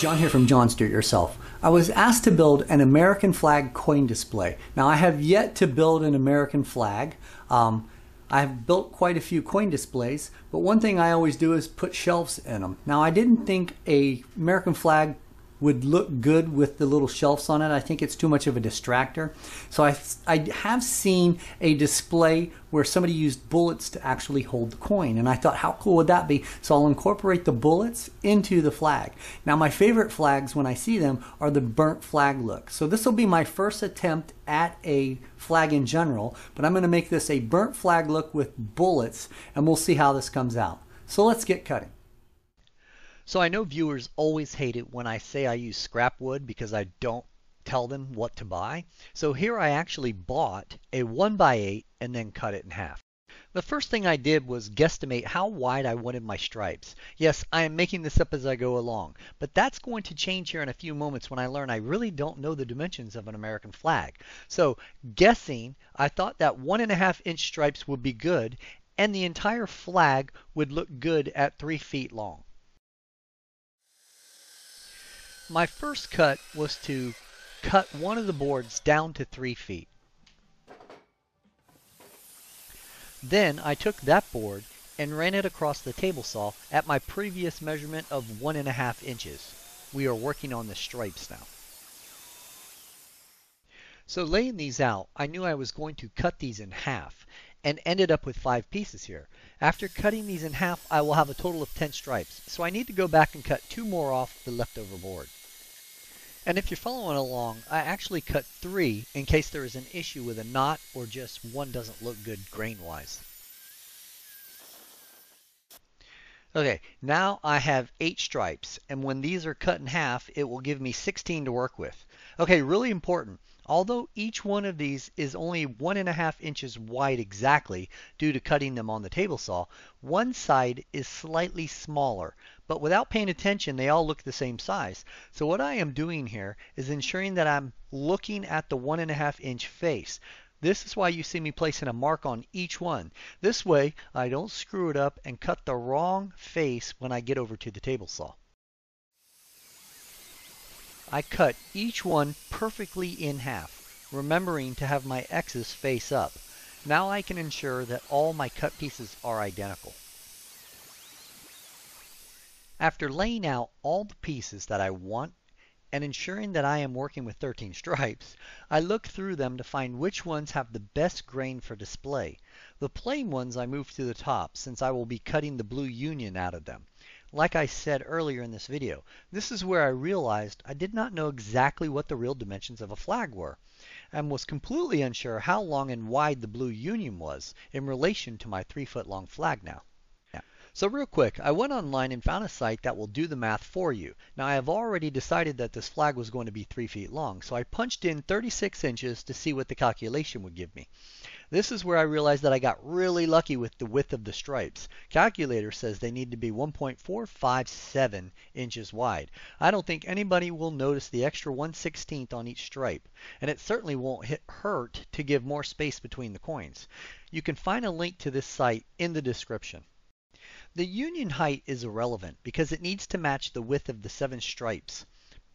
John here from JON'S Do It Yourself. I was asked to build an American flag coin display. Now I have yet to build an American flag. I've built quite a few coin displays, but one thing I always do is put shelves in them. Now I didn't think a American flag would look good with the little shelves on it. I think it's too much of a distractor. So I have seen a display where somebody used bullets to actually hold the coin, and I thought, how cool would that be? So I'll incorporate the bullets into the flag. Now my favorite flags when I see them are the burnt flag look. So this will be my first attempt at a flag in general, but I'm going to make this a burnt flag look with bullets, and we'll see how this comes out. So let's get cutting. So I know viewers always hate it when I say I use scrap wood because I don't tell them what to buy. So here I actually bought a 1x8 and then cut it in half. The first thing I did was guesstimate how wide I wanted my stripes. Yes, I am making this up as I go along, but that's going to change here in a few moments when I learn I really don't know the dimensions of an American flag. So guessing, I thought that 1.5-inch stripes would be good, and the entire flag would look good at 3 feet long. My first cut was to cut one of the boards down to 3 feet. Then I took that board and ran it across the table saw at my previous measurement of 1.5 inches. We are working on the stripes now. So laying these out, I knew I was going to cut these in half and ended up with 5 pieces here. After cutting these in half, I will have a total of 10 stripes. So I need to go back and cut 2 more off the leftover board. And if you're following along, I actually cut 3 in case there is an issue with a knot or just one doesn't look good grain-wise. Okay, now I have 8 stripes, and when these are cut in half, it will give me 16 to work with. Okay, really important. Although each one of these is only 1.5 inches wide exactly due to cutting them on the table saw, one side is slightly smaller, but without paying attention they all look the same size. So what I am doing here is ensuring that I'm looking at the 1.5-inch face. This is why you see me placing a mark on each one. This way I don't screw it up and cut the wrong face when I get over to the table saw. I cut each one perfectly in half, remembering to have my X's face up. Now I can ensure that all my cut pieces are identical. After laying out all the pieces that I want and ensuring that I am working with 13 stripes, I look through them to find which ones have the best grain for display. The plain ones I move to the top since I will be cutting the blue union out of them. Like I said earlier in this video, this is where I realized I did not know exactly what the real dimensions of a flag were, and was completely unsure how long and wide the blue union was in relation to my 3-foot-long flag now. So real quick, I went online and found a site that will do the math for you. Now I have already decided that this flag was going to be 3 feet long, so I punched in 36 inches to see what the calculation would give me. This is where I realized that I got really lucky with the width of the stripes. Calculator says they need to be 1.457 inches wide. I don't think anybody will notice the extra 1/16 on each stripe, and it certainly won't hurt to give more space between the coins. You can find a link to this site in the description. The union height is irrelevant because it needs to match the width of the 7 stripes.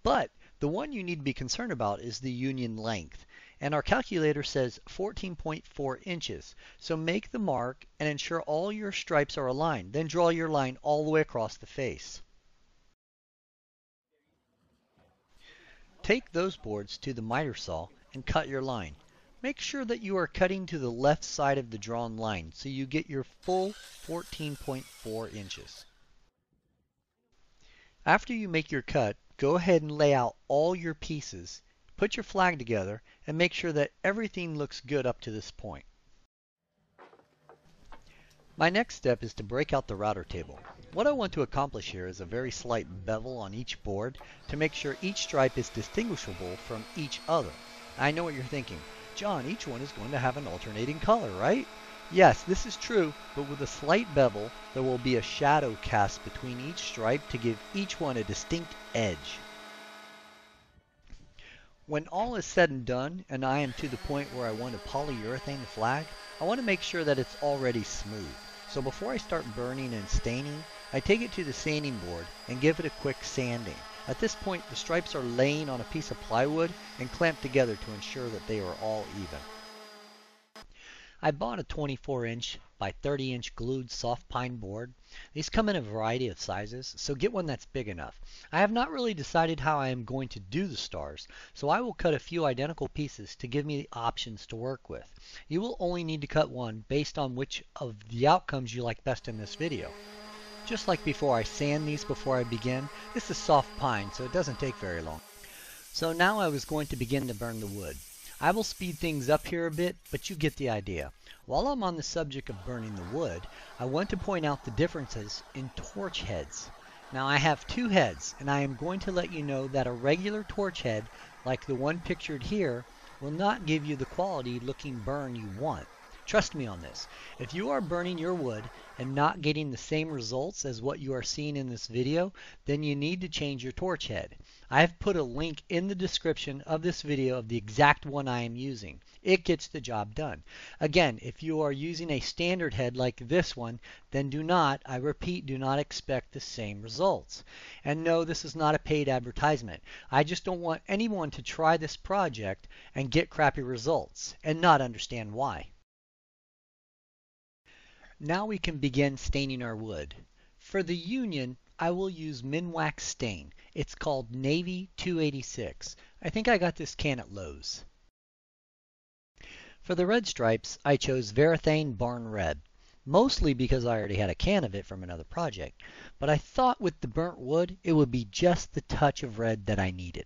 But the one you need to be concerned about is the union length. And our calculator says 14.4 inches. So make the mark and ensure all your stripes are aligned. Then draw your line all the way across the face. Take those boards to the miter saw and cut your line. Make sure that you are cutting to the left side of the drawn line so you get your full 14.4 inches. After you make your cut, go ahead and lay out all your pieces, put your flag together, and make sure that everything looks good up to this point. My next step is to break out the router table. What I want to accomplish here is a very slight bevel on each board to make sure each stripe is distinguishable from each other. I know what you're thinking. John, each one is going to have an alternating color, right? Yes, this is true, but with a slight bevel, there will be a shadow cast between each stripe to give each one a distinct edge. When all is said and done, and I am to the point where I want to polyurethane the flag, I want to make sure that it's already smooth. So before I start burning and staining, I take it to the sanding board and give it a quick sanding. At this point, the stripes are laying on a piece of plywood and clamped together to ensure that they are all even. I bought a 24-inch by 30-inch glued soft pine board. These come in a variety of sizes, so get one that's big enough. I have not really decided how I am going to do the stars, so I will cut a few identical pieces to give me options to work with. You will only need to cut one based on which of the outcomes you like best in this video. Just like before, I sand these before I begin. This is soft pine, so it doesn't take very long. So now I was going to begin to burn the wood. I will speed things up here a bit, but you get the idea. While I'm on the subject of burning the wood, I want to point out the differences in torch heads. Now I have two heads, and I am going to let you know that a regular torch head, like the one pictured here, will not give you the quality looking burn you want. Trust me on this. If you are burning your wood and not getting the same results as what you are seeing in this video, then you need to change your torch head. I have put a link in the description of this video of the exact one I am using. It gets the job done. Again, if you are using a standard head like this one, then do not, I repeat, do not expect the same results. And no, this is not a paid advertisement. I just don't want anyone to try this project and get crappy results and not understand why. Now we can begin staining our wood. For the union, I will use Minwax stain. It's called Navy 286. I think I got this can at Lowe's. For the red stripes, I chose Varathane Barn Red, mostly because I already had a can of it from another project, but I thought with the burnt wood it would be just the touch of red that I needed.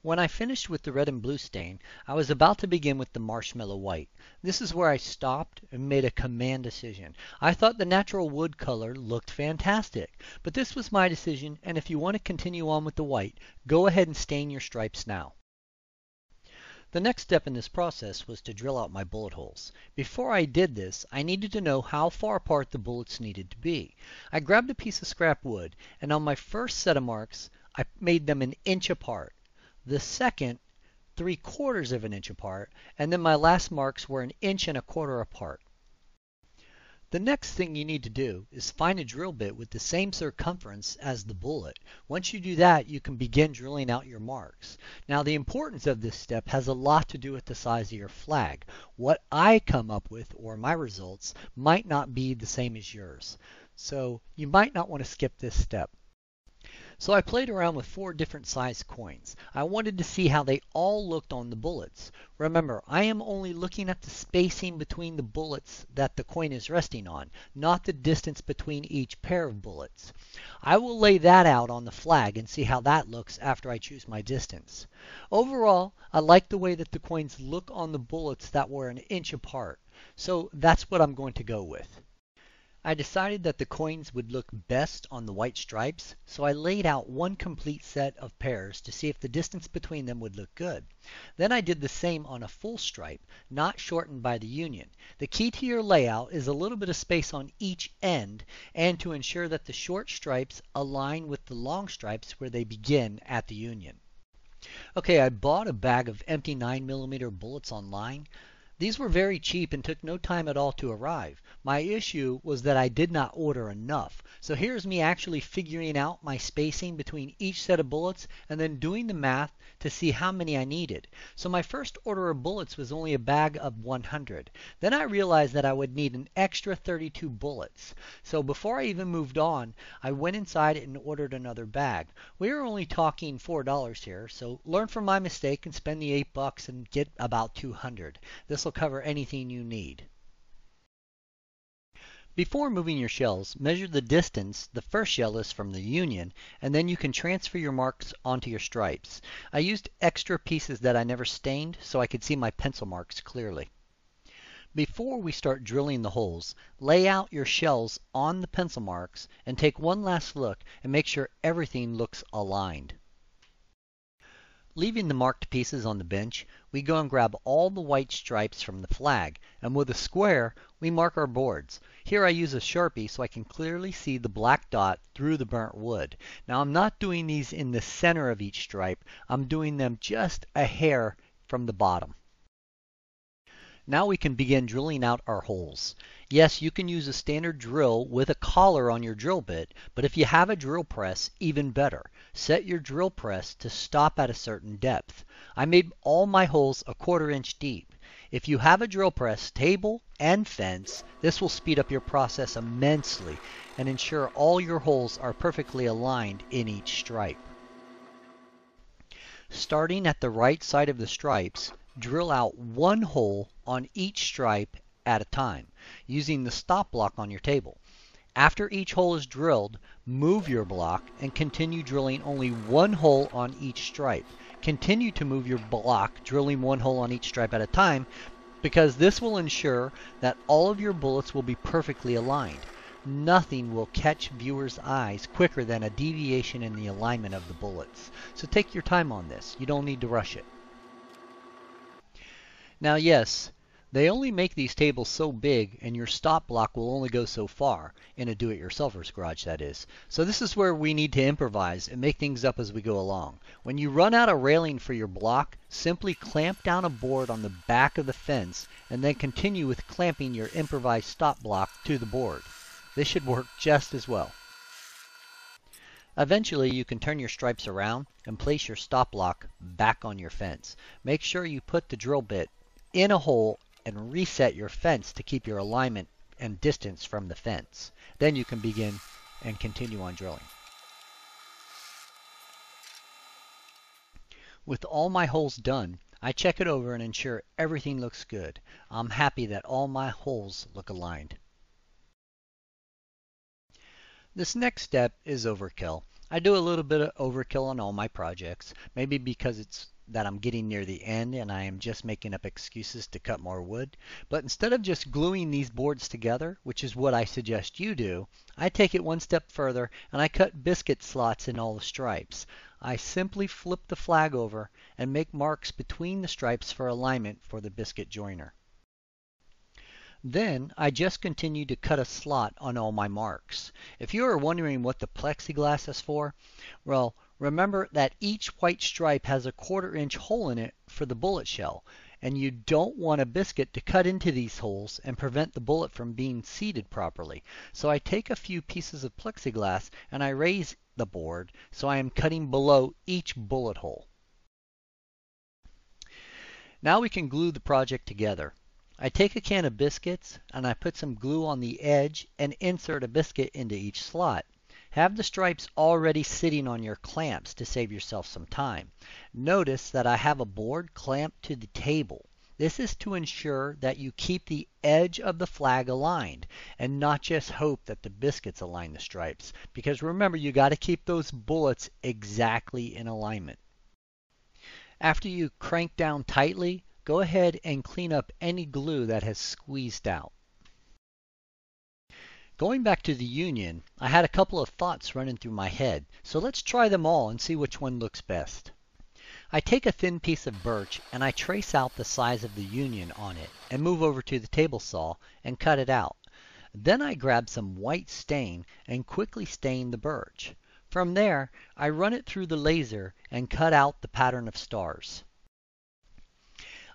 When I finished with the red and blue stain, I was about to begin with the marshmallow white. This is where I stopped and made a command decision. I thought the natural wood color looked fantastic, but this was my decision, and if you want to continue on with the white, go ahead and stain your stripes now. The next step in this process was to drill out my bullet holes. Before I did this, I needed to know how far apart the bullets needed to be. I grabbed a piece of scrap wood, and on my first set of marks, I made them 1 inch apart. The second, 3/4 of an inch apart, and then my last marks were 1 1/4 inches apart. The next thing you need to do is find a drill bit with the same circumference as the bullet. Once you do that, you can begin drilling out your marks. Now the importance of this step has a lot to do with the size of your flag. What I come up with, or my results, might not be the same as yours. So you might not want to skip this step. So I played around with 4 different size coins. I wanted to see how they all looked on the bullets. Remember, I am only looking at the spacing between the bullets that the coin is resting on, not the distance between each pair of bullets. I will lay that out on the flag and see how that looks after I choose my distance. Overall, I like the way that the coins look on the bullets that were 1 inch apart. So that's what I'm going to go with. I decided that the coins would look best on the white stripes, so I laid out 1 complete set of pairs to see if the distance between them would look good. Then I did the same on a full stripe, not shortened by the union. The key to your layout is a little bit of space on each end, and to ensure that the short stripes align with the long stripes where they begin at the union. Okay, I bought a bag of empty 9mm bullets online. These were very cheap and took no time at all to arrive. My issue was that I did not order enough. So here's me actually figuring out my spacing between each set of bullets and then doing the math to see how many I needed. So my first order of bullets was only a bag of 100. Then I realized that I would need an extra 32 bullets. So before I even moved on, I went inside and ordered another bag. We are only talking $4 here, so learn from my mistake and spend the $8 and get about 200. This will cover anything you need. Before moving your shells, measure the distance the first shell is from the union, and then you can transfer your marks onto your stripes. I used extra pieces that I never stained so I could see my pencil marks clearly. Before we start drilling the holes, lay out your shells on the pencil marks and take one last look and make sure everything looks aligned. Leaving the marked pieces on the bench, we go and grab all the white stripes from the flag, and with a square, we mark our boards. Here I use a Sharpie so I can clearly see the black dot through the burnt wood. Now I'm not doing these in the center of each stripe, I'm doing them just a hair from the bottom. Now we can begin drilling out our holes. Yes, you can use a standard drill with a collar on your drill bit, but if you have a drill press, even better. set your drill press to stop at a certain depth. I made all my holes a 1/4 inch deep. If you have a drill press, table, and fence, this will speed up your process immensely and ensure all your holes are perfectly aligned in each stripe. Starting at the right side of the stripes, drill out 1 hole on each stripe at a time, using the stop block on your table. After each hole is drilled, move your block and continue drilling only 1 hole on each stripe. Continue to move your block, drilling 1 hole on each stripe at a time, because this will ensure that all of your bullets will be perfectly aligned. Nothing will catch viewers' eyes quicker than a deviation in the alignment of the bullets. So take your time on this. You don't need to rush it. Now yes, they only make these tables so big and your stop block will only go so far, in a do-it-yourselfer's garage that is. So this is where we need to improvise and make things up as we go along. When you run out of railing for your block, simply clamp down a board on the back of the fence and then continue with clamping your improvised stop block to the board. This should work just as well. Eventually you can turn your stripes around and place your stop block back on your fence. Make sure you put the drill bit in a hole and reset your fence to keep your alignment and distance from the fence. Then you can begin and continue on drilling. With all my holes done, I check it over and ensure everything looks good. I'm happy that all my holes look aligned. This next step is overkill. I do a little bit of overkill on all my projects, maybe because it's that I'm getting near the end and I am just making up excuses to cut more wood. But instead of just gluing these boards together, which is what I suggest you do, I take it one step further and I cut biscuit slots in all the stripes. I simply flip the flag over and make marks between the stripes for alignment for the biscuit joiner. Then I just continue to cut a slot on all my marks. If you are wondering what the plexiglass is for, well, remember that each white stripe has a 1/4 inch hole in it for the bullet shell, and you don't want a biscuit to cut into these holes and prevent the bullet from being seated properly. So I take a few pieces of plexiglass and I raise the board so I am cutting below each bullet hole. Now we can glue the project together. I take a can of biscuits and I put some glue on the edge and insert a biscuit into each slot. Have the stripes already sitting on your clamps to save yourself some time. Notice that I have a board clamped to the table. This is to ensure that you keep the edge of the flag aligned and not just hope that the biscuits align the stripes, because remember, you got to keep those bullets exactly in alignment. After you crank down tightly, go ahead and clean up any glue that has squeezed out. Going back to the union, I had a couple of thoughts running through my head, so let's try them all and see which one looks best. I take a thin piece of birch and I trace out the size of the union on it and move over to the table saw and cut it out. Then I grab some white stain and quickly stain the birch. From there, I run it through the laser and cut out the pattern of stars.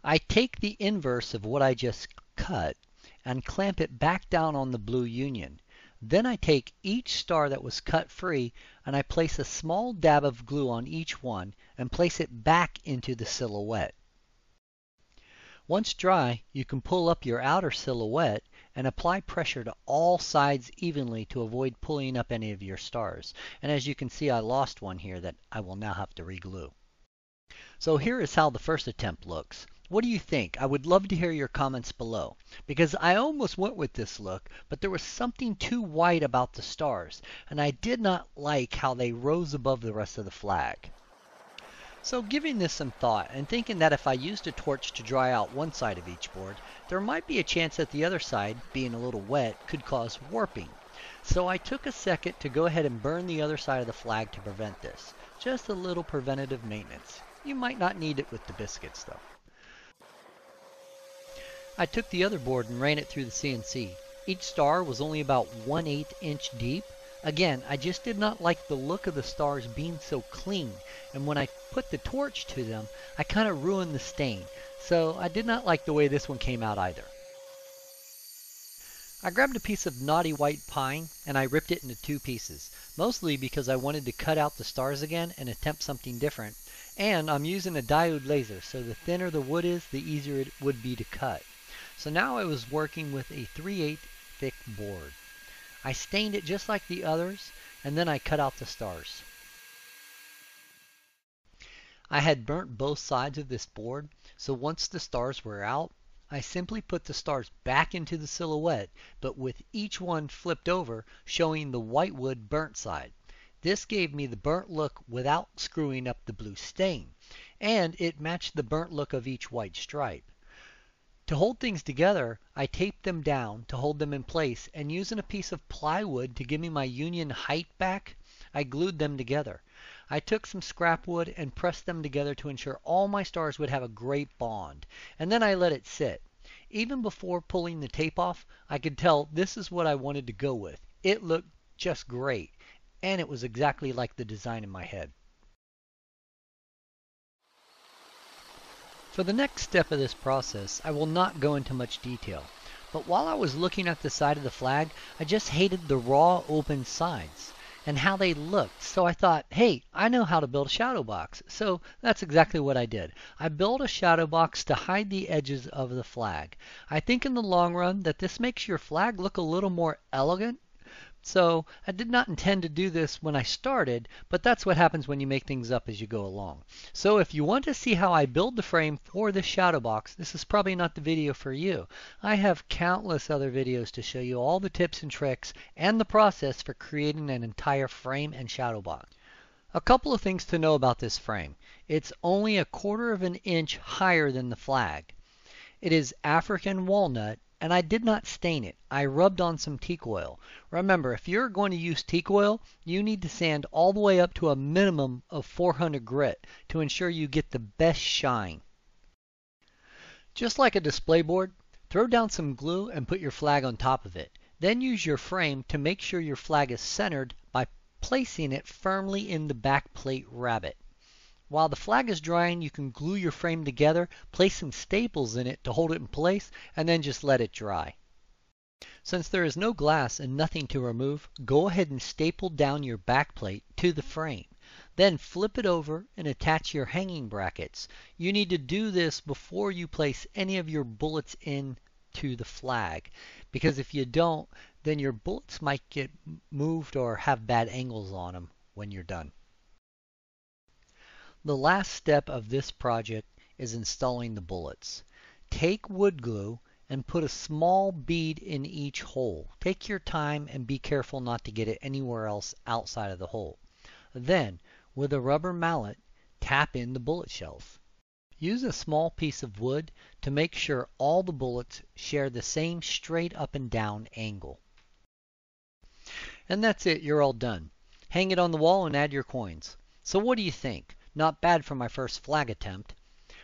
I take the inverse of what I just cut and clamp it back down on the blue union. Then I take each star that was cut free and I place a small dab of glue on each one and place it back into the silhouette. Once dry, you can pull up your outer silhouette and apply pressure to all sides evenly to avoid pulling up any of your stars. And as you can see, I lost one here that I will now have to re-glue. So here is how the first attempt looks. What do you think? I would love to hear your comments below, because I almost went with this look, but there was something too white about the stars, and I did not like how they rose above the rest of the flag. So giving this some thought and thinking that if I used a torch to dry out one side of each board, there might be a chance that the other side, being a little wet, could cause warping. So I took a second to go ahead and burn the other side of the flag to prevent this. Just a little preventative maintenance. You might not need it with the biscuits though. I took the other board and ran it through the CNC. Each star was only about 1/8 inch deep. Again, I just did not like the look of the stars being so clean, and when I put the torch to them, I kind of ruined the stain. So I did not like the way this one came out either. I grabbed a piece of knotty white pine and I ripped it into two pieces, mostly because I wanted to cut out the stars again and attempt something different. And I'm using a diode laser, so the thinner the wood is, the easier it would be to cut. So now I was working with a 3/8 thick board. I stained it just like the others, and then I cut out the stars. I had burnt both sides of this board, so once the stars were out, I simply put the stars back into the silhouette, but with each one flipped over, showing the white wood burnt side. This gave me the burnt look without screwing up the blue stain, and it matched the burnt look of each white stripe. To hold things together, I taped them down to hold them in place, and using a piece of plywood to give me my union height back, I glued them together. I took some scrap wood and pressed them together to ensure all my stars would have a great bond, and then I let it sit. Even before pulling the tape off, I could tell this is what I wanted to go with. It looked just great, and it was exactly like the design in my head. For the next step of this process, I will not go into much detail, but while I was looking at the side of the flag, I just hated the raw open sides and how they looked. So I thought, hey, I know how to build a shadow box. So that's exactly what I did. I built a shadow box to hide the edges of the flag. I think in the long run that this makes your flag look a little more elegant. So I did not intend to do this when I started, but that's what happens when you make things up as you go along. So if you want to see how I build the frame for this shadow box, this is probably not the video for you. I have countless other videos to show you all the tips and tricks and the process for creating an entire frame and shadow box. A couple of things to know about this frame. It's only 1/4 of an inch higher than the flag. It is African walnut, and I did not stain it. I rubbed on some teak oil. Remember, if you're going to use teak oil, you need to sand all the way up to a minimum of 400 grit to ensure you get the best shine. Just like a display board, throw down some glue and put your flag on top of it. Then use your frame to make sure your flag is centered by placing it firmly in the back plate rabbet. While the flag is drying, you can glue your frame together, place some staples in it to hold it in place, and then just let it dry. Since there is no glass and nothing to remove, go ahead and staple down your back plate to the frame. Then flip it over and attach your hanging brackets. You need to do this before you place any of your bullets into the flag, because if you don't, then your bullets might get moved or have bad angles on them when you're done. The last step of this project is installing the bullets. Take wood glue and put a small bead in each hole. Take your time and be careful not to get it anywhere else outside of the hole. Then, with a rubber mallet, tap in the bullet shells. Use a small piece of wood to make sure all the bullets share the same straight up and down angle. And that's it, you're all done. Hang it on the wall and add your coins. So what do you think? Not bad for my first flag attempt.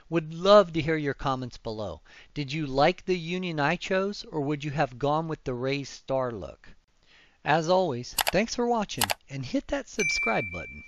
Would love to hear your comments below. Did you like the union I chose, or would you have gone with the raised star look? As always, thanks for watching, and hit that subscribe button.